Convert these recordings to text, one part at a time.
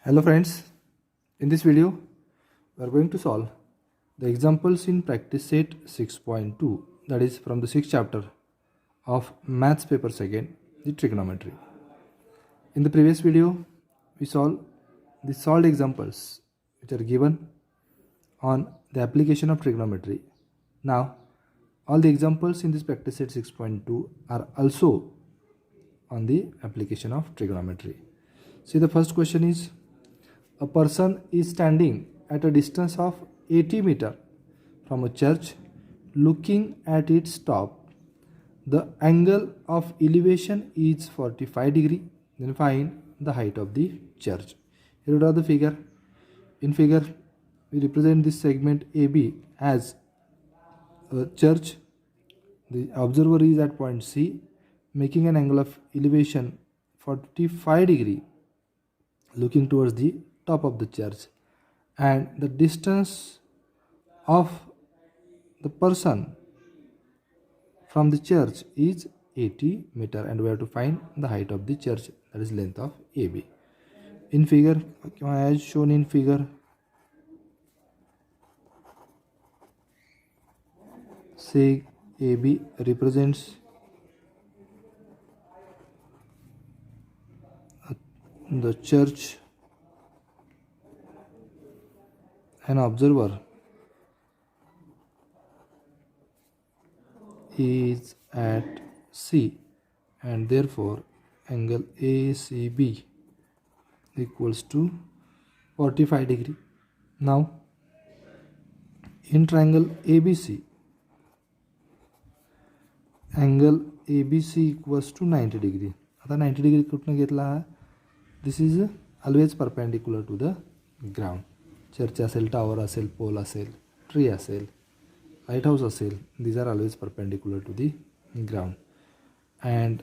Hello friends, in this video we are going to solve the examples in practice set 6.2, that is from the 6th chapter of maths paper second, the trigonometry. In the previous video we solved the solved examples which are given on the application of trigonometry. Now all the examples in this practice set 6.2 are also on the application of trigonometry. See, the first question is: a person is standing at a distance of 80 meter from a church looking at its top. The angle of elevation is 45 degree. Then find the height of the church. Here we draw the figure. In figure we represent this segment AB as a church. The observer is at point C, making an angle of elevation 45 degree looking towards the top of the church, and the distance of the person from the church is 80 meter, and we have to find the height of the church, that is length of AB. In figure, as shown in figure, say AB represents the church, an observer is at C, and therefore angle ACB equals to 45 degree. Now in triangle ABC, angle ABC equals to 90 degree. आता 90 degree कुठनं घेतला? This is always perpendicular to the ground. Church असेल, tower असेल, पोल असेल, tree असेल, light house असेल, these are always perpendicular to the ground. And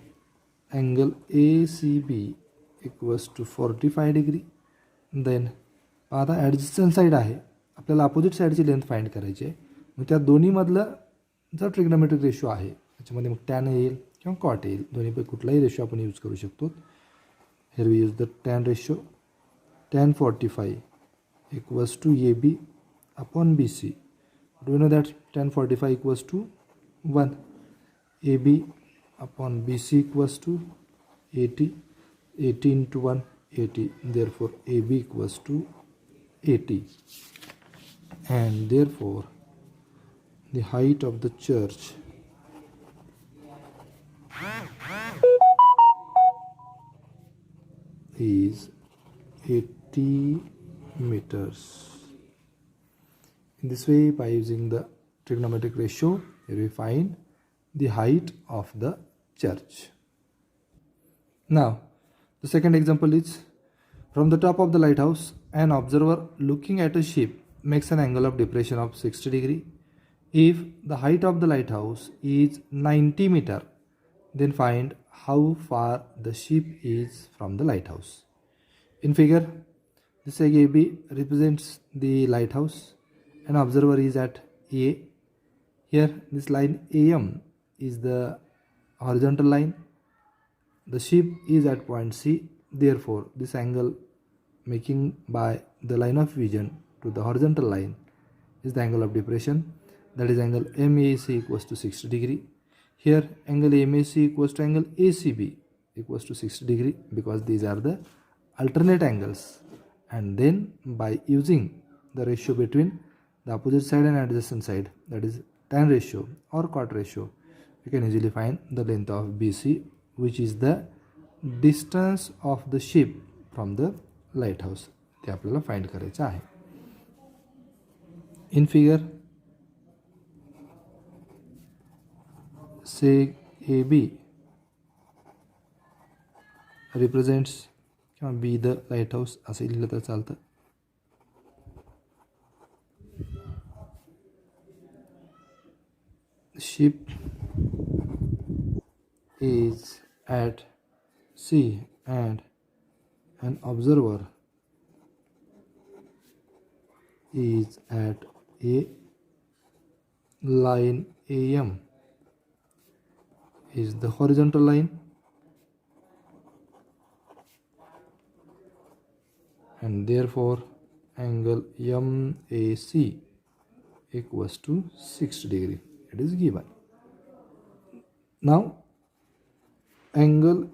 angle ACB equals to 45 degree. Then आता adjacent side आहे, आपल्याला अपोजिट साईडची लेंथ फाइंड करायची आहे. मग त्या दोन्हीमधलं जर ट्रिग्नोमेट्रिक रेशो आहे त्याच्यामध्ये मग टॅन येईल किंवा कॉट येईल, दोन्हीपैकी कुठलाही रेशो आपण यूज करू शकतो. Here we use the tan ratio. Tan 45 equals to AB upon BC. Do you know that tan 45 equals to 1? AB upon BC equals to 80. 80 into 1, 80. Therefore AB equals to 80. And therefore the height of the church is 80 meters. In this way, by using the trigonometric ratio, here we find the height of the church. Now, the second example is: from the top of the lighthouse, an observer looking at a ship makes an angle of depression of 60 degree. If the height of the lighthouse is 90 meter, then find how far the ship is from the lighthouse. In figure, this AB represents the lighthouse. An observer is at A. Here this line AM is the horizontal line. The ship is at point C. Therefore this angle making by the line of vision to the horizontal line is the angle of depression, that is angle MAC equals to 60 degree. Here angle MAC equals to angle ACB equals to 60 degree because these are the alternate angles, and then by using the ratio between the opposite side and adjacent side, that is tan ratio or cot ratio, we can easily find the length of BC, which is the distance of the ship from the lighthouse. ते आपल्याला find करायचं आहे. In figure, say AB represents किंवा be the light house असे लिहिलं तर चालतं. Ship is at C and an observer is at A. Line AM is the horizontal line, and therefore angle MAC equals to 60 degree. It is given. Now angle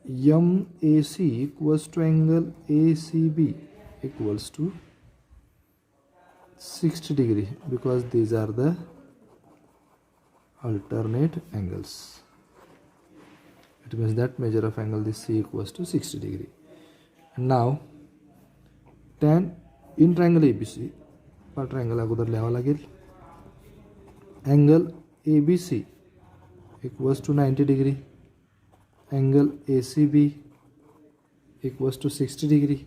MAC equals to angle ACB equals to 60 degree because these are the alternate angles. It means that measure of angle this C equals to 60 degree. And now tan in triangle ABC पर triangle अगोदर लिहावा लागेल. Angle ABC equals to 90 degree. Angle ACB equals to 60 degree,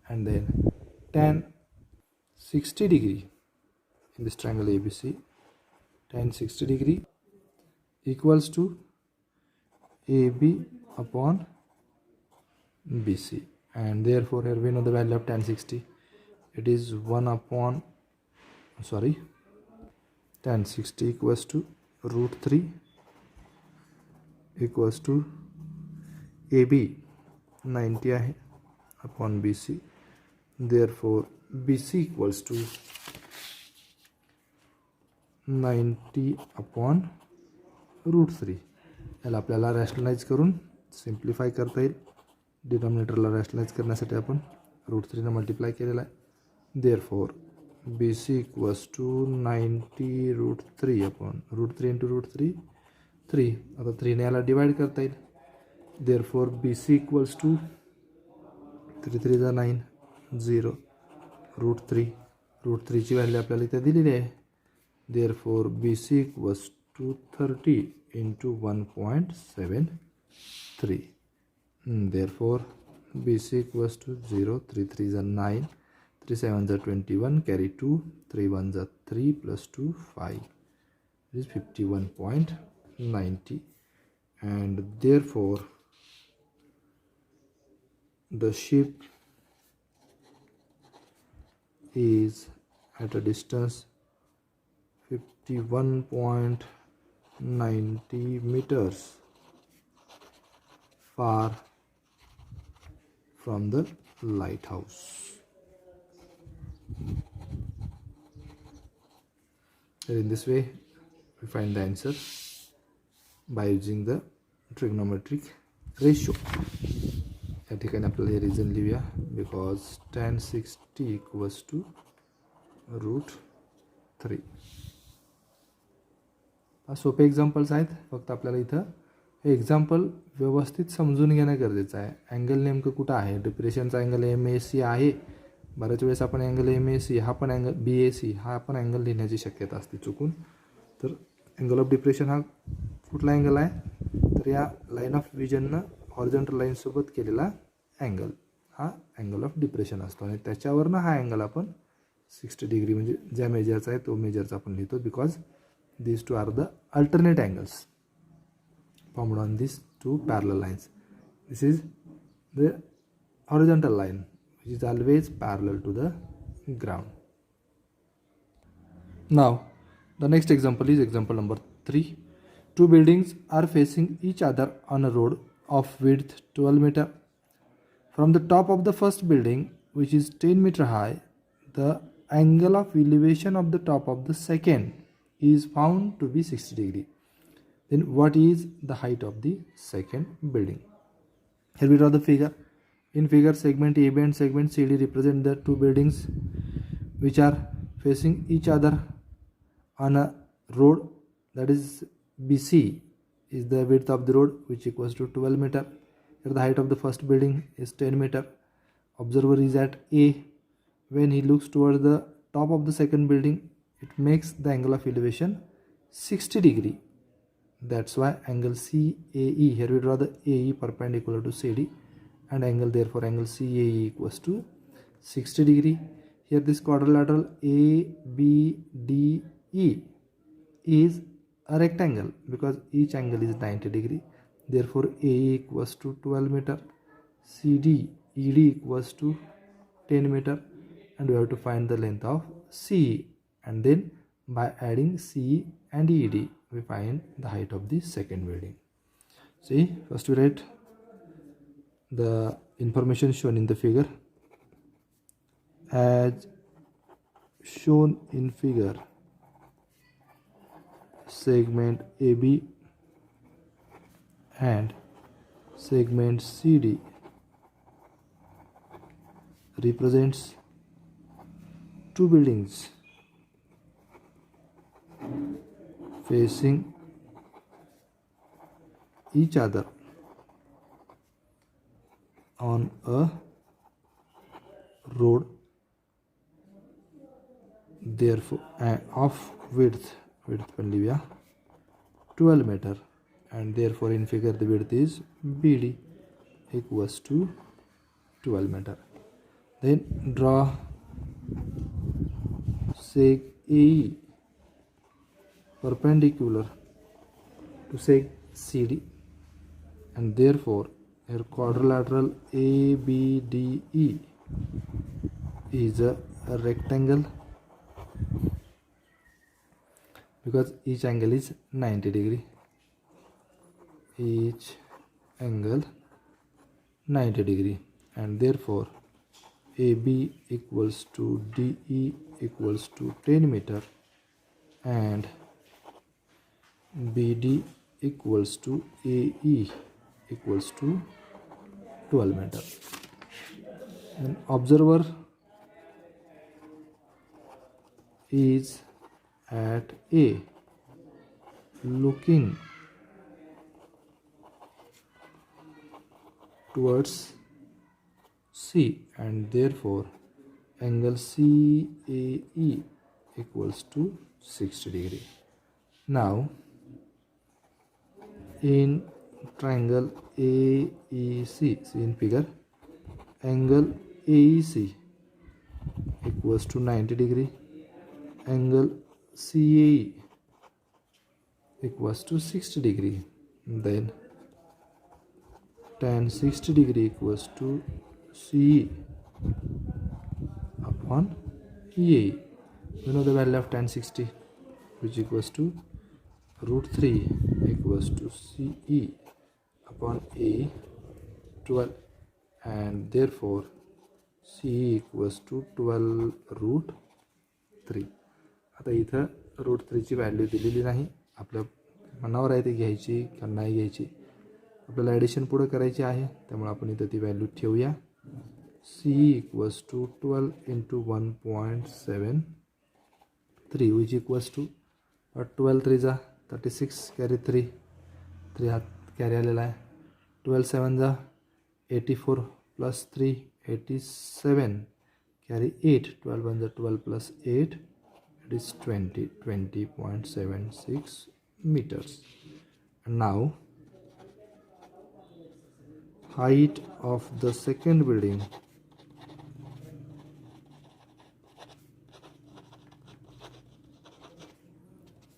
and then tan 60 degree in this triangle ABC, tan 60 degree equals to AB upon BC, and therefore here we know the value of tan 60. It is 1 upon tan 60 equals to root 3 equals to AB 90 आहे upon BC. Therefore BC equals to 90 upon root 3. याला आपल्याला rationalise करून simplify करता येईल. डिनॉमिनेटरला rationalise करण्यासाठी आपण root 3 ने multiply केलेला आहे. Therefore BC equals to 90 root 3 upon root 3 into root 3 3. आता 3 ने याला डिवाइड करता येईल. देअरफॉर BC इक्वल्स टू 3 3 जा 9 0 रूट 3. रूट 3 ची व्हॅल्यू आपल्याला इथे दिलेली आहे. Therefore BC equals to 30 into 1.73. Therefore BC equals to 0. 3 3s are 9, 3 7s are 21, carry 2, 3 1s are 3 plus 2 5. It is 51.90, and therefore the ship is at a distance 51.90 meters far from the lighthouse. And in this way we find the answer by using the trigonometric ratio. या ठिकाणी आपल्याला हे reason लिहूया. Because tan 60 equals to root 3. सोपे examples आहेत. फक्त आपल्याला इथं हे एक्झाम्पल व्यवस्थित समजून घेणं गरजेचं आहे. अँगल नेमकं कुठं आहे. डिप्रेशनचा अँगल MAC आहे. बऱ्याच वेळेस आपण अँगल MAC हा पण अँगल BAC हा पण अँगल लिहिण्याची शक्यता असते चुकून. तर अँगल ऑफ डिप्रेशन हा कुठला अँगल आहे. तर या लाईन ऑफ विजननं हॉरिझॉन्टल लाईनसोबत केलेला अँगल हा अँगल ऑफ डिप्रेशन असतो. आणि त्याच्यावरनं हा अँगल आपण 60 डिग्री म्हणजे ज्या मेजरचा आहे तो मेजरचा आपण लिहितो. Because these two are the alternate angles formed on these two parallel lines. This is the horizontal line which is always parallel to the ground. Now the next example is example number 3. Two buildings are facing each other on a road of width 12 meter. From the top of the first building, which is 10 meter high, the angle of elevation of the top of the second is found to be 60 degree. Then what is the height of the second building? Here we draw the figure. In figure, segment AB and segment CD represent the two buildings which are facing each other on a road. That is BC is the width of the road, which equals to 12 meter. Here the height of the first building is 10 meter. Observer is at A. When he looks towards the top of the second building, it makes the angle of elevation 60 degree. That's why angle CAE, here we draw the AE perpendicular to CD, and angle, therefore angle CAE equals to 60 degree. Here this quadrilateral ABDE is a rectangle because each angle is 90 degree. Therefore AE equals to 12 meter, ED equals to 10 meter, and we have to find the length of CE. And then by adding CE and ED we find the height of the second building. See, first we write the information shown in the figure. as shown in figure. Segment AB and segment CD represents two buildings facing each other on a road, therefore of width पण लिहूया 12 meter, and therefore in figure the width is BD equals to 12 meter. Then draw seg AE perpendicular to seg CD, and therefore your quadrilateral ABDE is a rectangle because each angle is 90 degree. Each angle 90 degree, and therefore AB equals to DE equals to 10 meter and BD equals to AE equals to 12 meter. Then observer is at A looking towards C, and therefore angle CAE equals to 60 degree. Now in triangle AEC, see in figure, angle AEC equals to 90 degree, angle CAE equals to 60 degree, then tan 60 degree equals to CE upon EAE. We know the value of tan 60, which equals to root 3 equals to CE upon A 12, and therefore CE equals to 12 root 3. आता इथं root 3 ची value दिलेली नाही, आपल्या मनावर आहे ती घ्यायची का नाही घ्यायची. आपल्याला ॲडिशन पुढे करायची आहे, त्यामुळे आपण इथं ती व्हॅल्यू ठेवूया. CE equals to 12 into 1.73 which equals to 12 3 जा 36 कॅरी 3 हात कॅरी आलेला आहे. 12 7 जा 84 प्लस 3 87 कॅरी 8. 12 1 जा 12 plus 8 it is 20.76 meters. And now height of the second building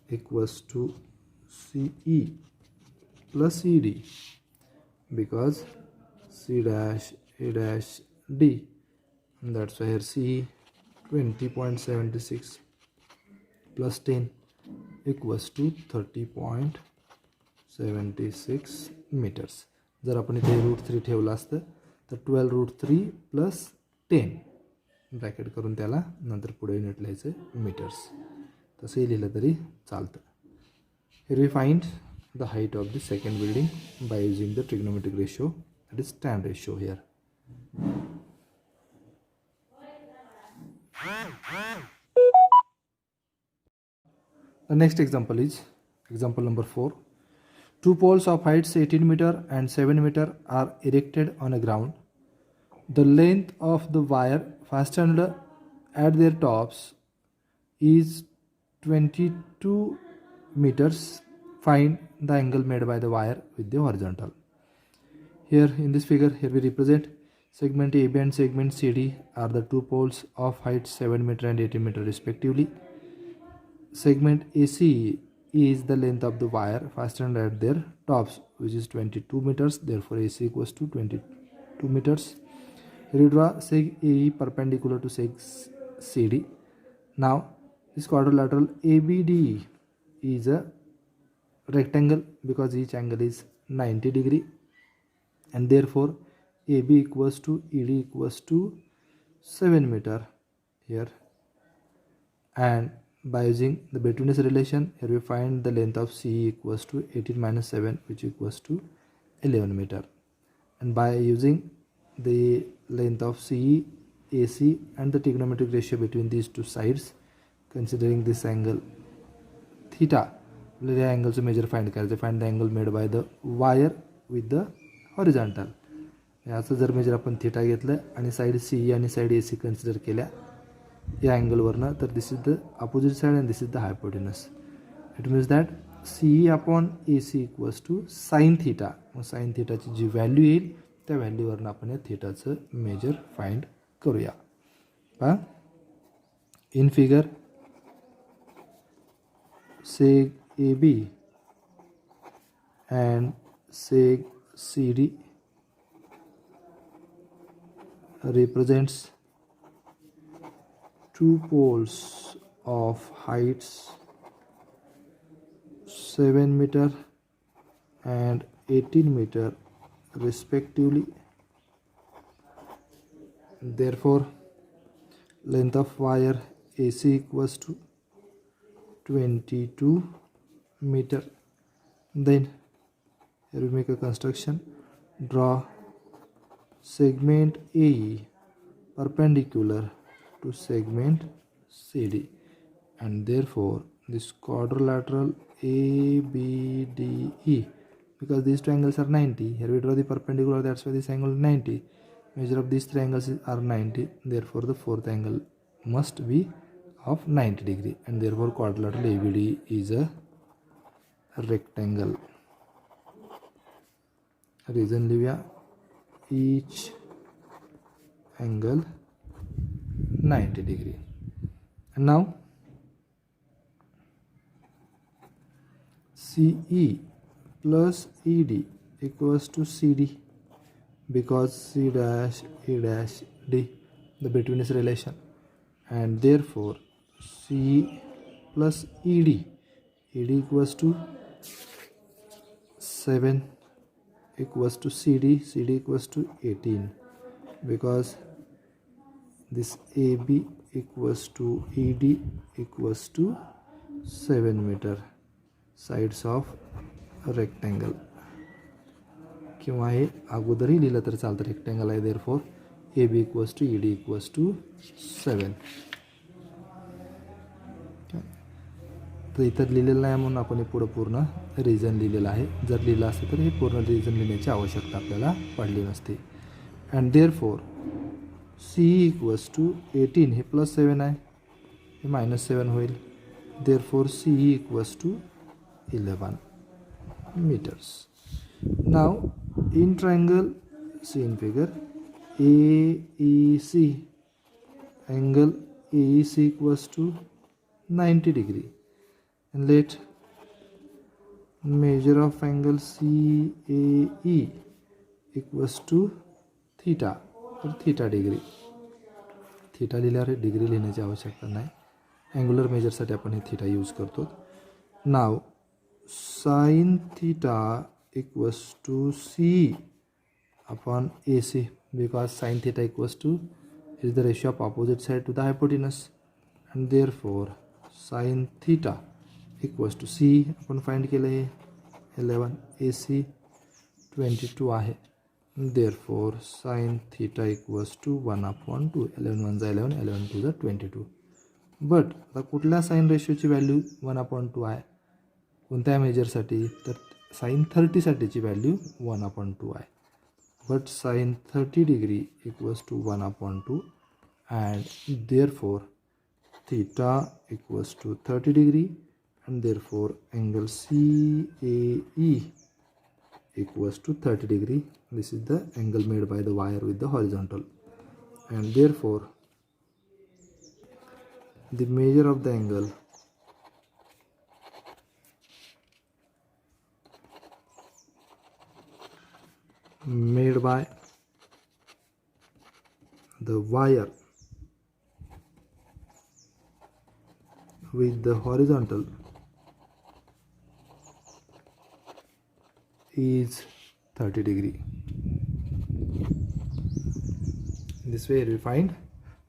equals to CE plus CD, because C dash A dash D, and that's why here CE 20.76 plus 10 equals to 30.76 meters. जर आपण इथे root 3 ठेवलं असतं तर 12 root 3 plus 10 bracket करून त्याला नंतर पुढे युनिट लिहायचं मीटर्स. तसंही लिहिलं तरी चालतं. Here we find the height of the second building by using the trigonometric ratio, that is tan ratio here. The next example is example number 4. Two poles of heights 18 meter and 7 meter are erected on a ground. The length of the wire fastened at their tops is 22 meters. Find the angle made by the wire with the horizontal. Here in this figure, here we represent segment AB and segment CD are the two poles of height 7 meter and 18 meter respectively. Segment AC is the length of the wire fastened at their tops, which is 22 meters. Therefore AC equals to 22 meters. Here we draw seg AE perpendicular to seg CD. Now this quadrilateral ABDE is a rectangle because each angle is 90 degree, and therefore AB equals to ED equals to 7 meter, here, and by using the betweenness relation, here we find the length of CE equals to 18 minus 7, which equals to 11 meter. And by using the length of CE, AC and the trigonometric ratio between these two sides, considering this angle theta, आपल्याला या अँगलचं measure find करायचं. Find the angle made by the wire with the horizontal. याचं जर measure आपण theta घेतलं आणि side CE आणि साईड AC कन्सिडर केल्या या अँगलवरनं, तर this is the opposite side and this is the hypotenuse. It means that CE upon AC equals to sine theta. मग साईन थीटाची जी व्हॅल्यू येईल त्या व्हॅल्यूवरनं आपण या थीटाचं मेजर फाइंड करूया. पहा in figure seg AB and seg CD represents two poles of heights 7 meter and 18 meter respectively. Therefore, length of wire AC equals to 22 meter. Then here we make a construction. Draw segment AE perpendicular to segment CD, and therefore this quadrilateral ABDE, because these two angles are 90, here we draw the perpendicular, that's why this angle is 90. Measure of these three angles are 90, therefore the fourth angle must be of 90 degree, and therefore quadrilateral ABD is a rectangle. Reason लिहूया. Each angle 90 degree. And now CE plus ED equals to CD, because C dash E dash D, the betweenness relation, and therefore CE plus ED equals to 7 equals to CD equals to 18, because this AB equals to ED equals to 7 meter, sides of a rectangle. किंवा हे अगोदरही लिहिलं तर चालतं, rectangle आहे. Therefore AB equals to ED equals to 7. तर इतर लिहिलेलं नाही म्हणून आपण हे पुढं पूर्ण रिझन लिहिलेलं आहे. जर लिहिलं असतं तर हे पूर्ण रिझन लिहिण्याची आवश्यकता आपल्याला पडली नसते. And therefore CE equals to 18, हे प्लस 7 आहे, हे मायनस 7 होईल. Therefore CE equals to 11 meters. Now in triangle, see in figure, AEC, angle AEC equals to 90 degree, and let measure of angle CAE equals to theta, or theta degree. Theta लिहिल्यावर degree लिहिण्याची आवश्यकता नाही. Angular मेजरसाठी आपण हे theta use करतो. नाव sin theta equals to C upon AC, because sin theta equals to is the ratio of opposite side to the hypotenuse, and therefore sin theta equals to C आपण find केलं आहे 11, AC 22 आहे. therefore sin theta equals to 1/2. 11 1 11, 11 2 22. But आता कुठल्या sign रेशोची value 1/2 आहे, कोणत्या मेजरसाठी, तर sign 30 साठीची व्हॅल्यू 1/2 आहे. But sine 30 degree equals to 1/2, and therefore theta equals to 30 degree, and therefore angle CAE equals to 30 degree. This is the angle made by the wire with the horizontal, and therefore the measure of the angle made by the wire with the horizontal is 30 degree. In this way we find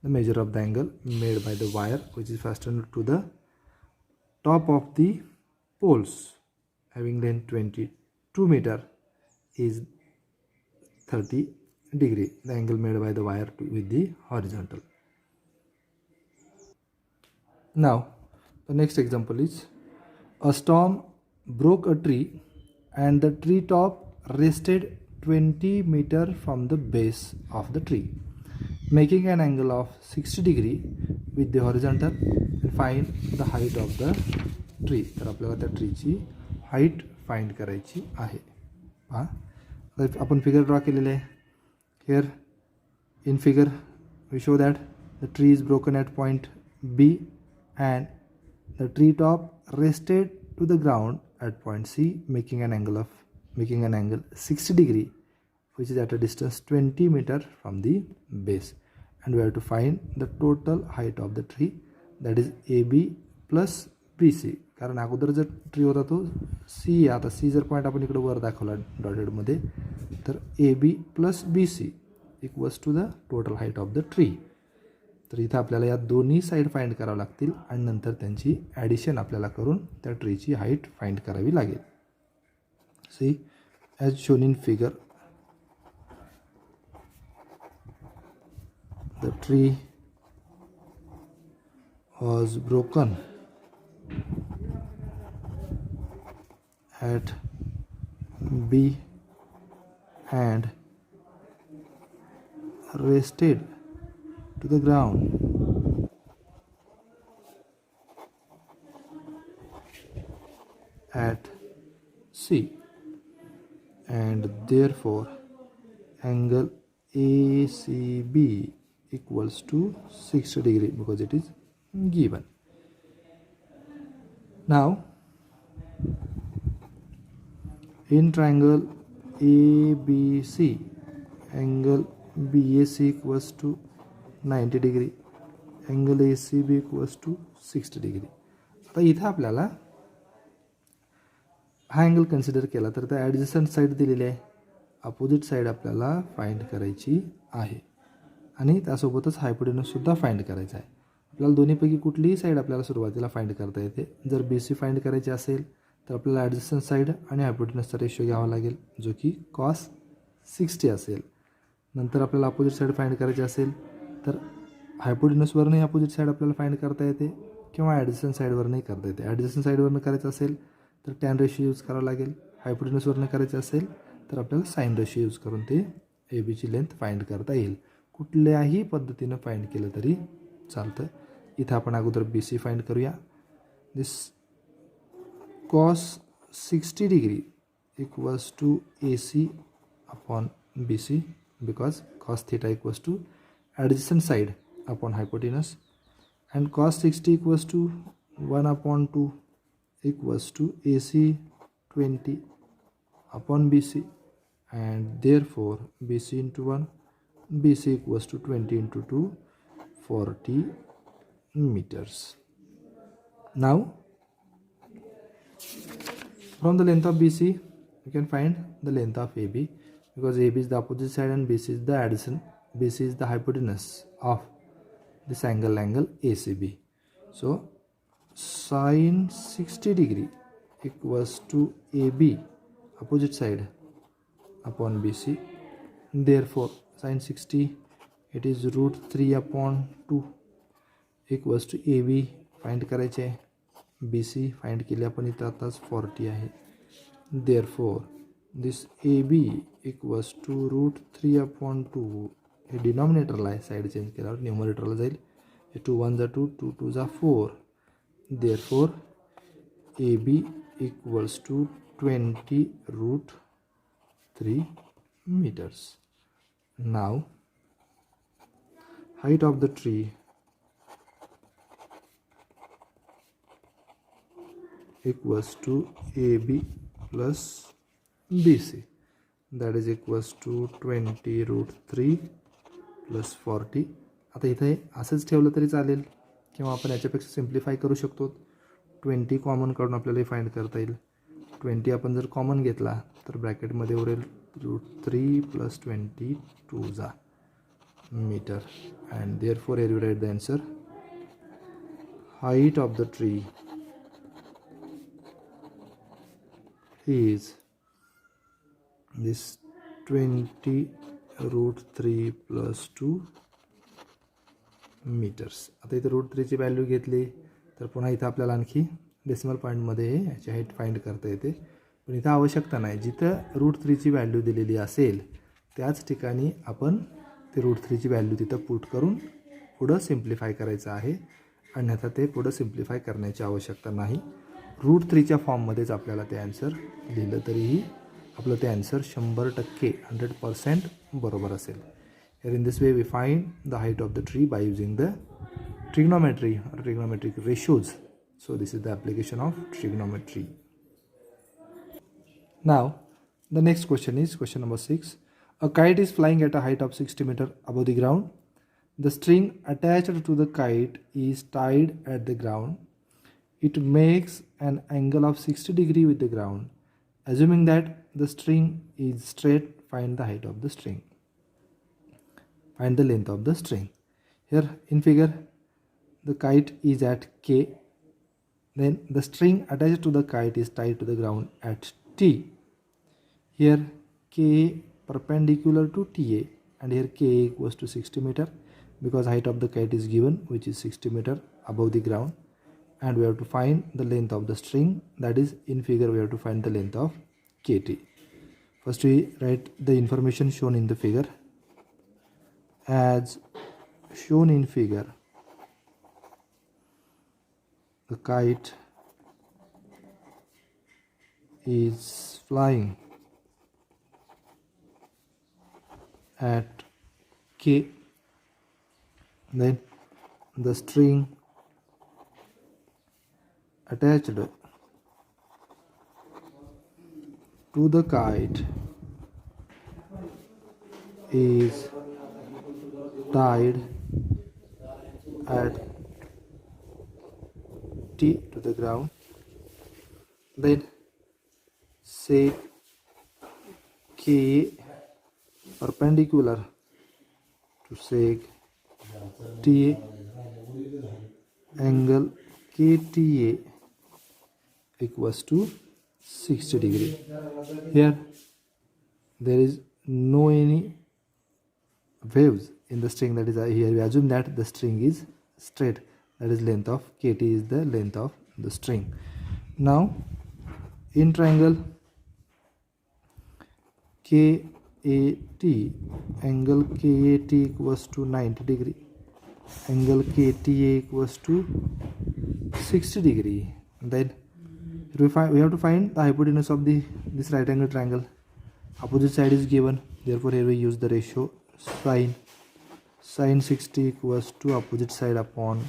the measure of the angle made by the wire which is fastened to the top of the poles having length 22 meter is 30 degree, the angle made by the wire with the horizontal. Now the next example is a storm broke a tree and the tree top rested 20 meter from the base of the tree, making an angle of 60 degree with the horizontal, and find the height of the tree. तर आपल्याला त्या ट्रीची height find करायची आहे. पहा आपण figure draw केलेले आहे. Here in figure we show that the tree is broken at point B and the tree top rested to the ground at point C, making an angle 60 degree, which is at a distance 20 meter from the base, and we have to find the total height of the tree, that is AB plus BC. कारण अगोदर जर tree होता तो C, आता C जर point आपण इकडे वर दाखवला डॉटेडमध्ये, तर AB plus BC equals to the total height of the tree. तर इथं आपल्याला या दोन्ही साईड फाइंड करावं लागतील आणि नंतर त्यांची ॲडिशन आपल्याला करून त्या ट्रीची हाईट फाइंड करावी लागेल. See as shown in figure, the tree was broken at B and rested to the ground at C, and therefore angle ACB equals to 60 degree because it is given. Now in triangle ABC, angle BAC equals to 90 degree, angle ACB equals to 60 degree. आता इथं आपल्याला हा angle consider केला तर त्या adjacent side दिलेली आहे, opposite side आपल्याला फाइंड करायची आहे आणि त्यासोबतच हायपोटेनससुद्धा फाइंड करायचा आहे. आपल्याला दोन्हीपैकी कुठलीही साईड आपल्याला सुरुवातीला फाइंड करता येते. जर BC फाइंड करायची असेल तर आपल्याला ॲडजस्टंट साईड आणि हायपोटेनसचा रेशो घ्यावा लागेल जो की cos 60 असेल. नंतर आपल्याला अपोजिट साईड फाइंड करायची असेल तर हायपोटेनसवरनंही अपोजिट साईड आपल्याला फाइंड करता येते किंवा ॲडजस्टंट साईडवरनंही करता येते. ॲडजस्टंट साईडवरनं करायचं असेल तर टॅन रेशो यूज करावं लागेल. हायपोटेनसवरनं करायचं असेल तर आपल्याला साईन रेशो यूज करून ते ABची लेंथ फाइंड करता येईल. कुठल्याही पद्धतीनं फाइंड केलं तरी चालतं. इथं आपण अगोदर BC फाइंड करूया. This cos 60 degree equals to AC upon BC because cos theta equals to adjacent side upon hypotenuse, and cos 60 equals to 1 upon 2 equals to AC 20 upon BC, and therefore BC into 1, BC equals to 20 into 2, 40 meters. Now from the length of BC you can find the length of AB because AB is the opposite side and BC is the adjacent. BC is the hypotenuse of this angle ACB. So sin 60 degree equals to AB opposite side upon BC. Therefore sin 60 it is root 3 upon 2 equals to AB find करायचे आहे. BC find केले आपण इथं आताच 40 आहे. Therefore this AB equals to root 3 upon 2, हे डिनॉमिनेटरला आहे, साईड चेंज केल्यावर न्यूमरेटरला जाईल. हे 2 1 जा 2, 2 2 जा 4. Therefore AB equals to 20 root 3 meters. Now height of the tree equals to AB plus BC, that is equals to 20 root 3 plus 40. आता इथे असंच ठेवलं तरी चालेल किंवा आपण याच्यापेक्षा सिम्प्लिफाय करू शकतो. 20 कॉमन काढून आपल्याला फाइंड करता येईल. 20 आपण जर कॉमन घेतला तर ब्रॅकेटमध्ये उरेल रूट 3 प्लस 20 2 जा meter, and therefore here we write the answer. Height of the tree is this 20 root 3 plus 2 meters. आता इथे रूट 3 ची व्हॅल्यू घेतली तर पुन्हा इथं आपल्याला आणखी डेसिमल पॉईंटमध्ये याची हाईट फाइंड करता येते, पण इथं आवश्यकता नाही. जिथं रूट 3 ची व्हॅल्यू दिलेली असेल त्याच ठिकाणी आपण ते रूट 3 ची व्हॅल्यू तिथं पुट करून पुढं सिम्प्लिफाय करायचं आहे, अन्यथा ते पुढं सिम्प्लिफाय करण्याची आवश्यकता नाही. रूट 3च्या फॉर्ममध्येच आपल्याला ते आन्सर लिहिलं तरीही आपलं ते आन्सर 100% 100% बरोबर असेल. Here in this way we find the height of the tree by using the trigonometry or trigonometric ratios. So this is the application of trigonometry. Now the next question is question number 6. A kite is flying at a height of 60 meters above the ground. The string attached to the kite is tied at the ground. It makes an angle of 60 degrees with the ground. Assuming that the string is straight, find the height of the string. Find the length of the string. Here in figure, the kite is at K. Then the string attached to the kite is tied to the ground at T. Here K perpendicular to TA, and here K equals to 60 meter because height of the kite is given, which is 60 meter above the ground, and we have to find the length of the string. That is, in figure we have to find the length of KT. First we write the information shown in the figure. As shown in figure, the kite is flying at K. Then the string attached to the kite is tied at T to the ground. Then say K perpendicular to sec TA, angle KTA equals to 60 degree. Here there is no any waves in the string, that is here we assume that the string is straight, that is length of KT is the length of the string. Now in triangle KAT, angle KAT equals to 90 degree, angle KTA equals to 60 degree. Then we have to find the hypotenuse of this right angle triangle. Opposite side is given, therefore here we use the ratio sin 60 equals to opposite side upon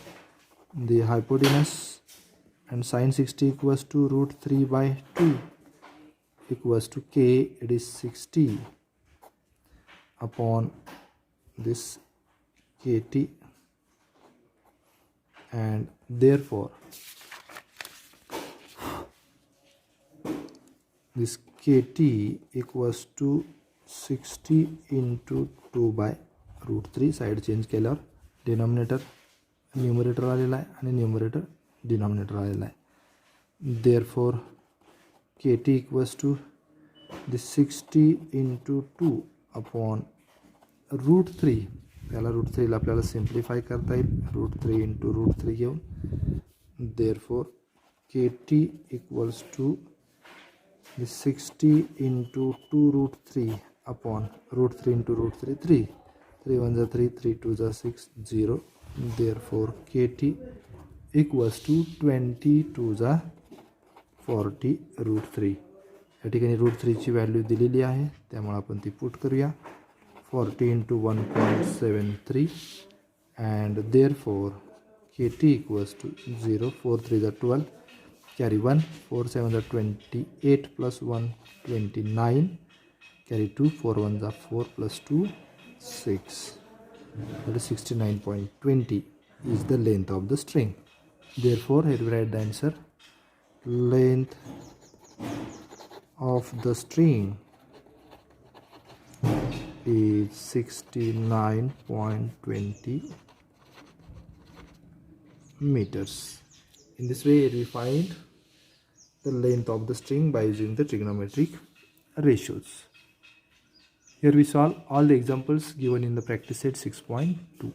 the hypotenuse, and sin 60 equals to root 3 by 2 equals to K, it is 60 upon this KT, and therefore this KT equals to 60 into 2 by root 3. Side change केल्यावर denominator numerator आलेला आहे आणि numerator denominator आलेला आहे. Therefore KT equals to this 60 into 2 upon root 3. त्याला root 3ला आपल्याला simplify करता येईल, रूट 3 into रूट 3 घेऊन. Therefore KT equals to this 60 into 2 root 3 upon root 3 into root 3, 3. 3 1 is 3, 3 2 is 6, 0. Therefore KT equals to 22 is 40 root 3. या ठिकाणी root 3 ची value दिलेली आहे, त्यामुळे आपण ती पुट करूया. 40 into 1.73, and therefore KT equals to 0. 4 3 is 12, carry 1, 4 7 is 28 plus 1 29, carry 2, 4 1 is 4 plus 2 6, that is 69.20 is the length of the string. Therefore here we write the answer. Length of the string is 69.20 meters. In this way, we find the length of the string by using the trigonometric ratios. Here we solve all the examples given in the practice set 6.2.